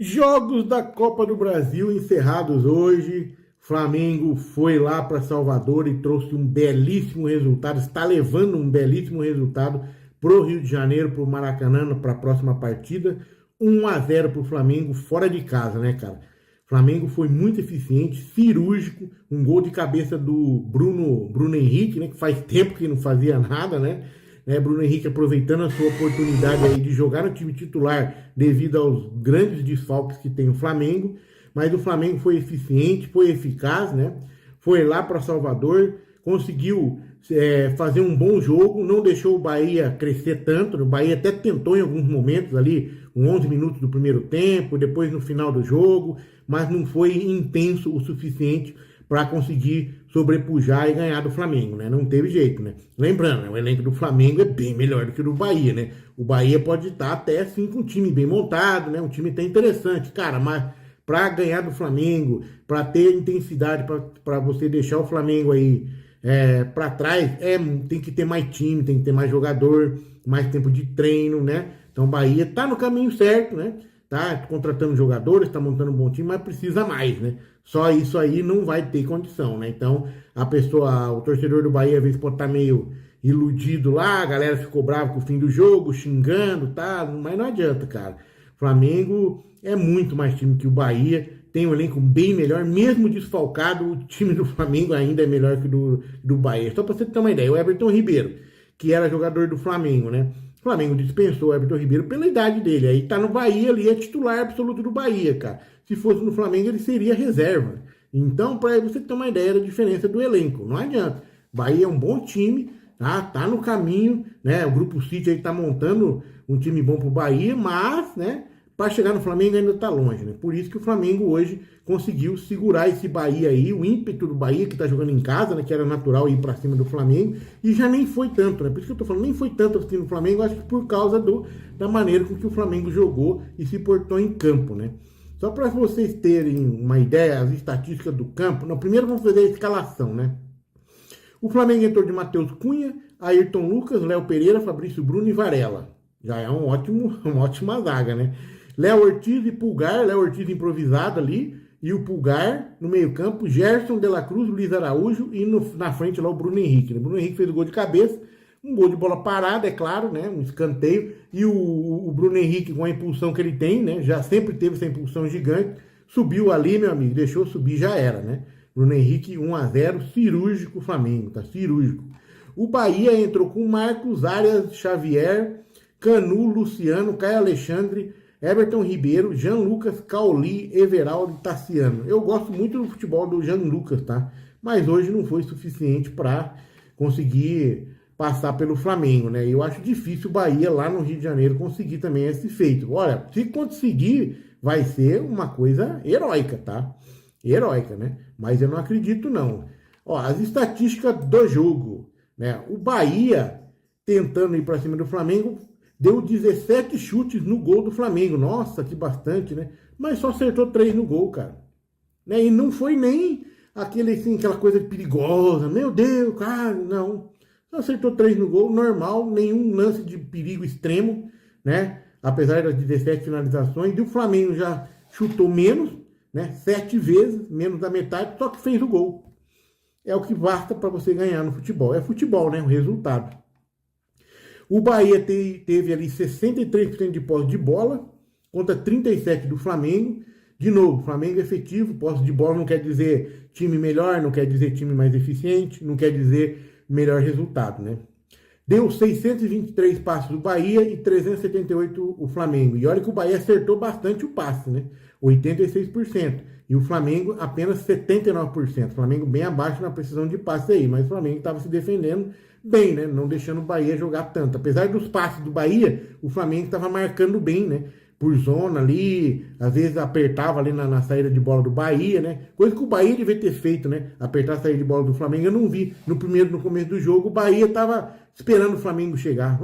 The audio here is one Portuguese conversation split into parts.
Jogos da Copa do Brasil encerrados hoje. Flamengo foi lá para Salvador e trouxe um belíssimo resultado. Está levando um belíssimo resultado para o Rio de Janeiro, para o Maracanã, para a próxima partida. 1-0 para o Flamengo fora de casa, né, cara? O Flamengo foi muito eficiente, cirúrgico. Um gol de cabeça do Bruno Henrique, né? Que faz tempo que não fazia nada, né? Bruno Henrique aproveitando a sua oportunidade aí de jogar no time titular devido aos grandes desfalques que tem o Flamengo, mas o Flamengo foi eficiente, foi eficaz, né? Foi lá para Salvador, conseguiu fazer um bom jogo, não deixou o Bahia crescer tanto, o Bahia até tentou em alguns momentos ali, 11 minutos do primeiro tempo, depois no final do jogo, mas não foi intenso o suficiente para conseguir sobrepujar e ganhar do Flamengo, né? Não teve jeito, né? Lembrando, né, o elenco do Flamengo é bem melhor do que o do Bahia, né? O Bahia pode estar até assim com um time bem montado, né? Um time até interessante, cara, mas para ganhar do Flamengo, para ter intensidade, para você deixar o Flamengo aí para trás, tem que ter mais time, tem que ter mais jogador, mais tempo de treino, né? Então o Bahia tá no caminho certo, né? Tá contratando jogadores, tá montando um bom time, mas precisa mais, né? Só isso aí não vai ter condição, né? Então, o torcedor do Bahia, às vezes, pode estar meio iludido lá, a galera ficou brava com o fim do jogo, xingando, tá? Mas não adianta, cara. O Flamengo é muito mais time que o Bahia, tem um elenco bem melhor, mesmo desfalcado, o time do Flamengo ainda é melhor que o do Bahia. Só pra você ter uma ideia, o Everton Ribeiro, que era jogador do Flamengo, né? O Flamengo dispensou o Everton Ribeiro pela idade dele. Aí tá no Bahia ali, é titular absoluto do Bahia, cara. Se fosse no Flamengo, ele seria reserva. Então, para você ter uma ideia da diferença do elenco, não adianta. Bahia é um bom time, tá no caminho, né? O Grupo City aí tá montando um time bom pro Bahia, mas, né? Para chegar no Flamengo ainda tá longe, né? Por isso que o Flamengo hoje conseguiu segurar esse Bahia aí, o ímpeto do Bahia que tá jogando em casa, né? Que era natural ir para cima do Flamengo, e já nem foi tanto, né? Por isso que eu tô falando, nem foi tanto assim no Flamengo, acho que por causa da maneira com que o Flamengo jogou e se portou em campo, né? Só para vocês terem uma ideia, as estatísticas do campo, não, primeiro vamos fazer a escalação, né? O Flamengo entrou de Matheus Cunha, Ayrton Lucas, Léo Pereira, Fabrício Bruno e Varela. Já é uma ótima zaga, né? Léo Ortiz e Pulgar, Léo Ortiz improvisado ali, e o Pulgar no meio campo, Gerson de la Cruz, Luiz Araújo e na frente lá o Bruno Henrique. Né? Bruno Henrique fez o gol de cabeça, um gol de bola parada, é claro, né? Um escanteio, e o Bruno Henrique com a impulsão que ele tem, né? Já sempre teve essa impulsão gigante, subiu ali, meu amigo, deixou subir, já era, né? Bruno Henrique 1-0, cirúrgico Flamengo, tá? Cirúrgico. O Bahia entrou com Marcos, Arias, Xavier, Canu, Luciano, Caio Alexandre, Everton Ribeiro, Jean Lucas, Cauli, Everaldo e Tassiano. Eu gosto muito do futebol do Jean Lucas, tá? Mas hoje não foi suficiente para conseguir passar pelo Flamengo, né? Eu acho difícil o Bahia lá no Rio de Janeiro conseguir também esse feito. Olha, se conseguir, vai ser uma coisa heróica, tá? Heróica, né? Mas eu não acredito, não. Ó, as estatísticas do jogo, né? O Bahia tentando ir para cima do Flamengo deu 17 chutes no gol do Flamengo. Nossa, que bastante, né? Mas só acertou 3 no gol, cara. Né? E não foi nem aquela coisa perigosa. Meu Deus, cara, não. Só acertou 3 no gol, normal, nenhum lance de perigo extremo, né? Apesar das 17 finalizações. E o Flamengo já chutou menos, né? 7 vezes, menos da metade, só que fez o gol. É o que basta para você ganhar no futebol. É futebol, né? O resultado. O Bahia teve ali 63% de posse de bola contra 37% do Flamengo. De novo, Flamengo efetivo, posse de bola não quer dizer time melhor, não quer dizer time mais eficiente, não quer dizer melhor resultado, né? Deu 623 passes do Bahia e 378 o Flamengo. E olha que o Bahia acertou bastante o passe, né? 86%. E o Flamengo apenas 79%. O Flamengo bem abaixo na precisão de passe aí, mas o Flamengo estava se defendendo bem, né? Não deixando o Bahia jogar tanto. Apesar dos passes do Bahia, o Flamengo estava marcando bem, né? Por zona ali, às vezes apertava ali na saída de bola do Bahia, né? Coisa que o Bahia devia ter feito, né? Apertar a saída de bola do Flamengo. Eu não vi no começo do jogo, o Bahia estava esperando o Flamengo chegar.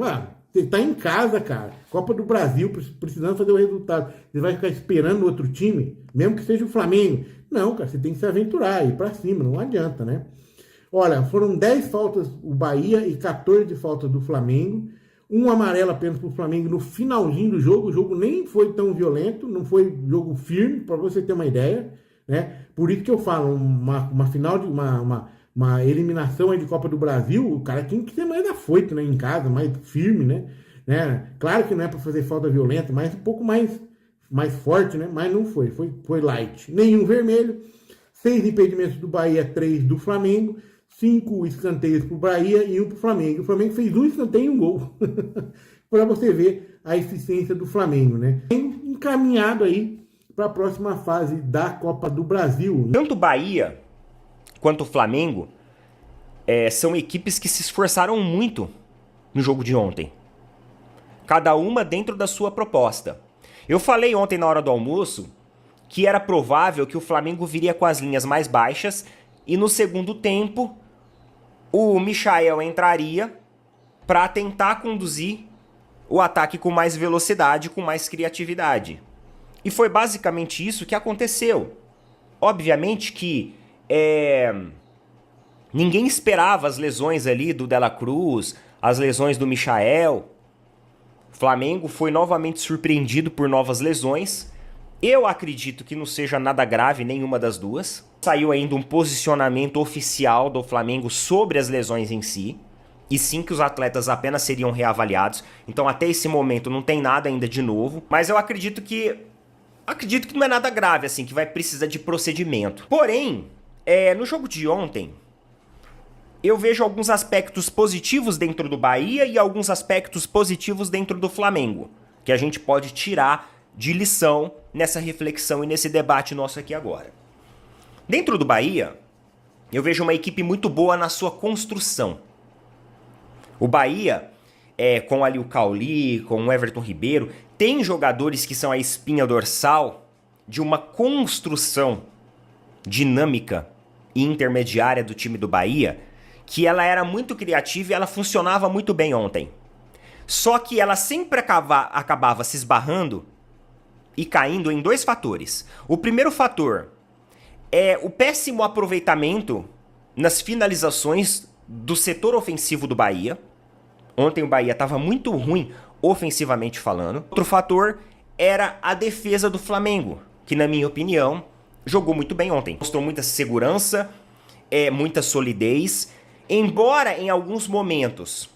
Você tá em casa, cara. Copa do Brasil, precisando fazer o resultado. Você vai ficar esperando outro time, mesmo que seja o Flamengo. Não, cara, você tem que se aventurar, ir pra cima, não adianta, né? Olha, foram 10 faltas o Bahia e 14 faltas do Flamengo. Um amarelo apenas para o Flamengo no finalzinho do jogo. O jogo nem foi tão violento, não foi jogo firme, para você ter uma ideia, né? Por isso que eu falo, uma final de uma eliminação aí de Copa do Brasil, o cara tinha que ser mais afoito, né? Em casa, mais firme, né? Claro que não é para fazer falta violenta, mas um pouco mais forte, né? Mas não foi light. Nenhum vermelho, 6 impedimentos do Bahia, 3 do Flamengo, 5 escanteios para o Bahia e 1 para o Flamengo. O Flamengo fez um escanteio e um gol. Para você ver a eficiência do Flamengo, né? Encaminhado aí para a próxima fase da Copa do Brasil. Tanto o Bahia quanto o Flamengo são equipes que se esforçaram muito no jogo de ontem. Cada uma dentro da sua proposta. Eu falei ontem na hora do almoço que era provável que o Flamengo viria com as linhas mais baixas e no segundo tempo o Michael entraria para tentar conduzir o ataque com mais velocidade, com mais criatividade. E foi basicamente isso que aconteceu. Obviamente que ninguém esperava as lesões ali do Dela Cruz, as lesões do Michael. O Flamengo foi novamente surpreendido por novas lesões. Eu acredito que não seja nada grave nenhuma das duas. Saiu ainda um posicionamento oficial do Flamengo sobre as lesões em si. E sim que os atletas apenas seriam reavaliados. Então até esse momento não tem nada ainda de novo. Mas eu acredito que não é nada grave assim, que vai precisar de procedimento. Porém, no jogo de ontem, eu vejo alguns aspectos positivos dentro do Bahia e alguns aspectos positivos dentro do Flamengo, que a gente pode tirar de lição nessa reflexão e nesse debate nosso aqui agora. Dentro do Bahia, eu vejo uma equipe muito boa na sua construção. O Bahia, com ali o Cauli, com o Everton Ribeiro, tem jogadores que são a espinha dorsal de uma construção dinâmica e intermediária do time do Bahia, que ela era muito criativa e ela funcionava muito bem ontem. Só que ela sempre acabava se esbarrando e caindo em 2 fatores. O primeiro fator é o péssimo aproveitamento nas finalizações do setor ofensivo do Bahia. Ontem o Bahia estava muito ruim ofensivamente falando. Outro fator era a defesa do Flamengo, que na minha opinião jogou muito bem ontem. Mostrou muita segurança, muita solidez. Embora em alguns momentos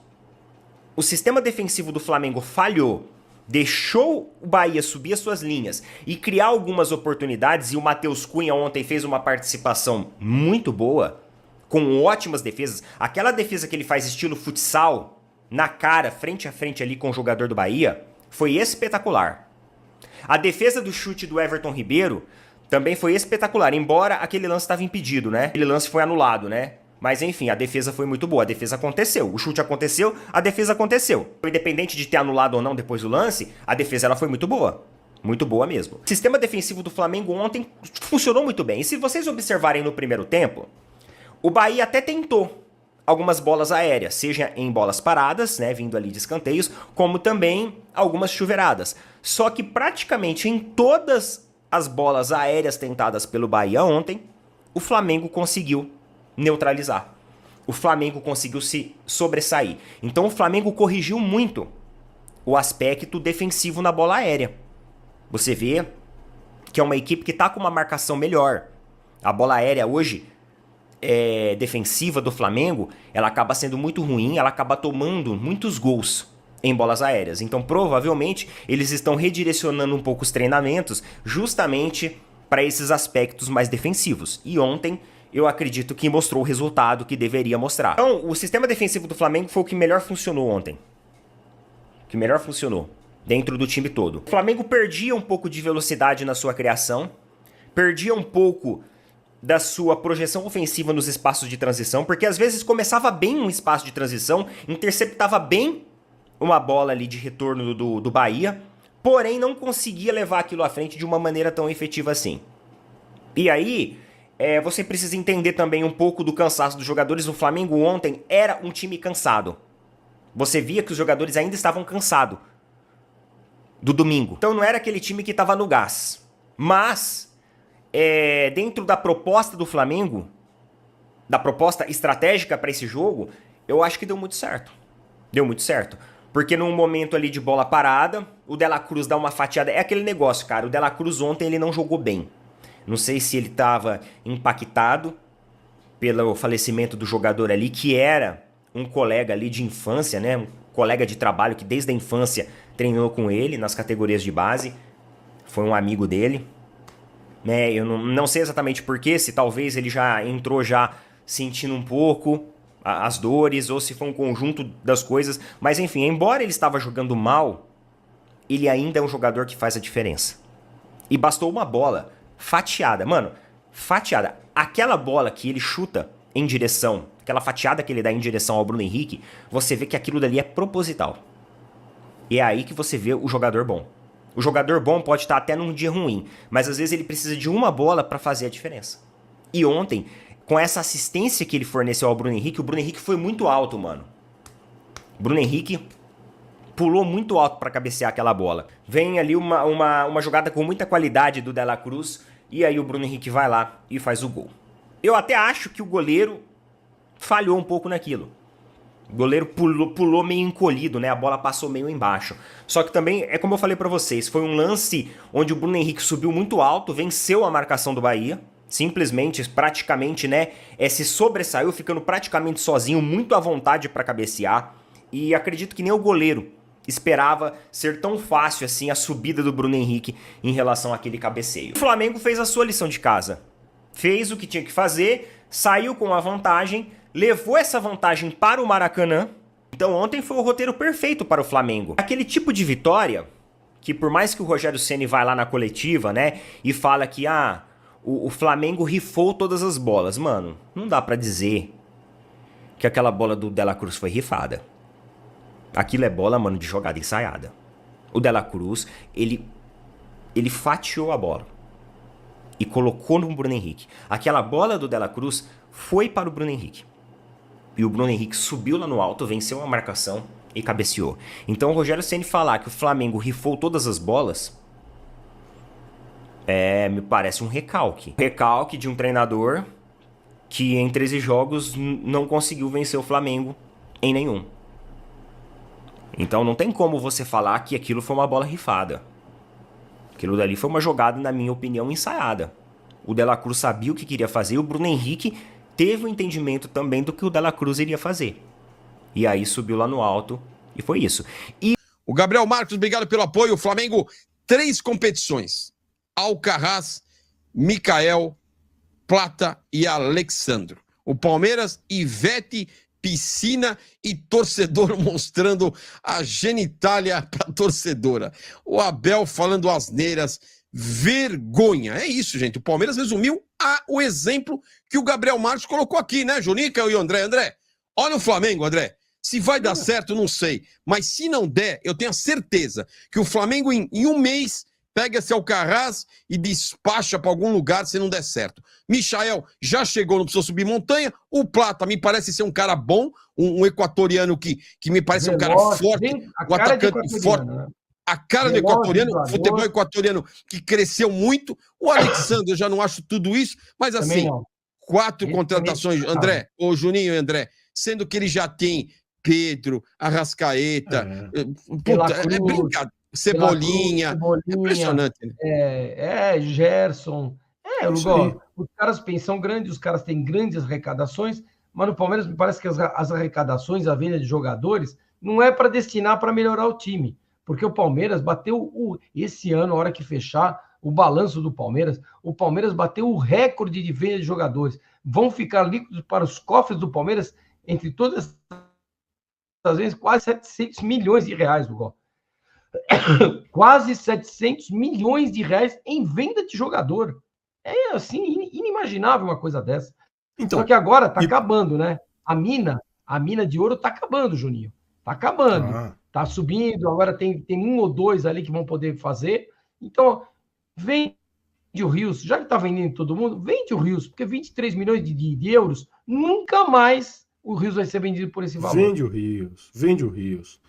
o sistema defensivo do Flamengo falhou, deixou o Bahia subir as suas linhas e criar algumas oportunidades, e o Matheus Cunha ontem fez uma participação muito boa, com ótimas defesas. Aquela defesa que ele faz estilo futsal, na cara, frente a frente ali com o jogador do Bahia, foi espetacular. A defesa do chute do Everton Ribeiro também foi espetacular, embora aquele lance estava impedido, né? Aquele lance foi anulado, né? Mas enfim, a defesa foi muito boa, a defesa aconteceu, o chute aconteceu, a defesa aconteceu. Independente de ter anulado ou não depois do lance, a defesa ela foi muito boa mesmo. O sistema defensivo do Flamengo ontem funcionou muito bem, e se vocês observarem no primeiro tempo, o Bahia até tentou algumas bolas aéreas, seja em bolas paradas, né, vindo ali de escanteios, como também algumas chuveiradas. Só que praticamente em todas as bolas aéreas tentadas pelo Bahia ontem, o Flamengo conseguiu neutralizar. O Flamengo conseguiu se sobressair. Então o Flamengo corrigiu muito o aspecto defensivo na bola aérea. Você vê que é uma equipe que está com uma marcação melhor. A bola aérea hoje defensiva do Flamengo, ela acaba sendo muito ruim, ela acaba tomando muitos gols em bolas aéreas. Então provavelmente eles estão redirecionando um pouco os treinamentos justamente para esses aspectos mais defensivos. E ontem eu acredito que mostrou o resultado que deveria mostrar. Então, o sistema defensivo do Flamengo foi o que melhor funcionou ontem. O que melhor funcionou dentro do time todo. O Flamengo perdia um pouco de velocidade na sua criação, perdia um pouco da sua projeção ofensiva nos espaços de transição, porque às vezes começava bem um espaço de transição, interceptava bem uma bola ali de retorno do Bahia, porém não conseguia levar aquilo à frente de uma maneira tão efetiva assim. E aí você precisa entender também um pouco do cansaço dos jogadores. O Flamengo ontem era um time cansado. Você via que os jogadores ainda estavam cansados do domingo. Então não era aquele time que estava no gás. Mas, dentro da proposta do Flamengo, da proposta estratégica para esse jogo, eu acho que deu muito certo. Deu muito certo. Porque num momento ali de bola parada, o De La Cruz dá uma fatiada. É aquele negócio, cara. O De La Cruz ontem ele não jogou bem. Não sei se ele estava impactado pelo falecimento do jogador ali, que era um colega ali de infância, né? Um colega de trabalho que desde a infância treinou com ele nas categorias de base. Foi um amigo dele. Né? Eu não sei exatamente porquê, se talvez ele já entrou já sentindo um pouco as dores, ou se foi um conjunto das coisas. Mas enfim, embora ele estava jogando mal, ele ainda é um jogador que faz a diferença. E bastou uma bola fatiada. Mano, fatiada. Aquela bola que ele chuta em direção, aquela fatiada que ele dá em direção ao Bruno Henrique, você vê que aquilo dali é proposital. E é aí que você vê o jogador bom. O jogador bom pode estar até num dia ruim, mas às vezes ele precisa de uma bola para fazer a diferença. E ontem, com essa assistência que ele forneceu ao Bruno Henrique, o Bruno Henrique foi muito alto, mano. O Bruno Henrique pulou muito alto para cabecear aquela bola. Vem ali uma jogada com muita qualidade do De La Cruz, e aí o Bruno Henrique vai lá e faz o gol. Eu até acho que o goleiro falhou um pouco naquilo. O goleiro pulou meio encolhido, né? A bola passou meio embaixo. Só que também, é como eu falei pra vocês, foi um lance onde o Bruno Henrique subiu muito alto, venceu a marcação do Bahia. Simplesmente, praticamente, né? Se sobressaiu, ficando praticamente sozinho, muito à vontade pra cabecear. E acredito que nem o goleiro esperava ser tão fácil assim a subida do Bruno Henrique em relação àquele cabeceio. O Flamengo fez a sua lição de casa. Fez o que tinha que fazer, saiu com a vantagem, levou essa vantagem para o Maracanã. Então ontem foi o roteiro perfeito para o Flamengo. Aquele tipo de vitória que por mais que o Rogério Ceni vai lá na coletiva, né, e fala que o Flamengo rifou todas as bolas. Mano, não dá pra dizer que aquela bola do De La Cruz foi rifada. Aquilo é bola, mano, de jogada ensaiada. O De La Cruz, ele fatiou a bola e colocou no Bruno Henrique. Aquela bola do De La Cruz foi para o Bruno Henrique. E o Bruno Henrique subiu lá no alto, venceu a marcação e cabeceou. Então o Rogério Ceni falar que o Flamengo rifou todas as bolas, me parece um recalque. Recalque de um treinador que em 13 jogos não conseguiu vencer o Flamengo em nenhum. Então não tem como você falar que aquilo foi uma bola rifada. Aquilo dali foi uma jogada, na minha opinião, ensaiada. O De La Cruz sabia o que queria fazer e o Bruno Henrique teve o entendimento também do que o De La Cruz iria fazer. E aí subiu lá no alto e foi isso. E o Gabriel Marcos, obrigado pelo apoio. O Flamengo, 3 competições. Alcaraz, Mikael, Plata e Alexandro. O Palmeiras, Ivete, piscina e torcedor mostrando a genitália para torcedora. O Abel falando asneiras, vergonha. É isso, gente. O Palmeiras resumiu o exemplo que o Gabriel Marcos colocou aqui, né, Junica e o André? André, olha o Flamengo, André. Se vai dar certo, não sei. Mas se não der, eu tenho a certeza que o Flamengo, em um mês, pega esse Alcaraz e despacha para algum lugar se não der certo. Michael já chegou, não precisou subir montanha. O Plata me parece ser um cara bom, um equatoriano que me parece ser um cara forte, um atacante forte. Né? A cara do equatoriano, futebol equatoriano que cresceu muito. O Alexandre, eu já não acho tudo isso, mas assim, 4 contratações, André, o Juninho e André, sendo que ele já tem Pedro, Arrascaeta, puta, é brincadeira. Cebolinha, impressionante. Né? Gerson. Lugol, os caras são grandes, os caras têm grandes arrecadações, mas no Palmeiras me parece que as arrecadações, a venda de jogadores, não é para destinar para melhorar o time. Porque o Palmeiras bateu, esse ano, a hora que fechar o balanço do Palmeiras, o Palmeiras bateu o recorde de venda de jogadores. Vão ficar líquidos para os cofres do Palmeiras, entre todas as vezes, quase 700 milhões de reais, Lugol. Quase 700 milhões de reais em venda de jogador. É assim, inimaginável uma coisa dessa. Então, só que agora tá acabando, né? A mina de ouro tá acabando, Juninho. Tá acabando. Tá subindo, agora tem 1 ou 2 ali que vão poder fazer. Então, vende o Rios, já que tá vendendo todo mundo, vende o Rios, porque 23 milhões de euros, nunca mais o Rios vai ser vendido por esse valor. Vende o Rios.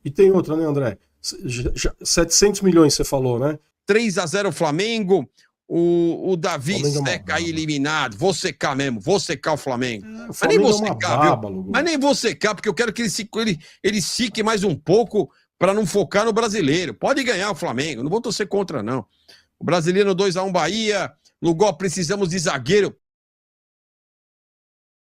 E tem outra, né, André? 700 milhões você falou, né? 3-0 Flamengo. O Davi Flamengo é uma seca aí baba. eliminado. Vou secar mesmo, vou secar o Flamengo. O Mas nem Flamengo vou é uma secar, baba, viu? Lugo. Mas nem vou secar, porque eu quero que ele sique mais um pouco para não focar no brasileiro. Pode ganhar o Flamengo, não vou torcer contra, não. O brasileiro 2-1 Bahia. Lugol, precisamos de zagueiro.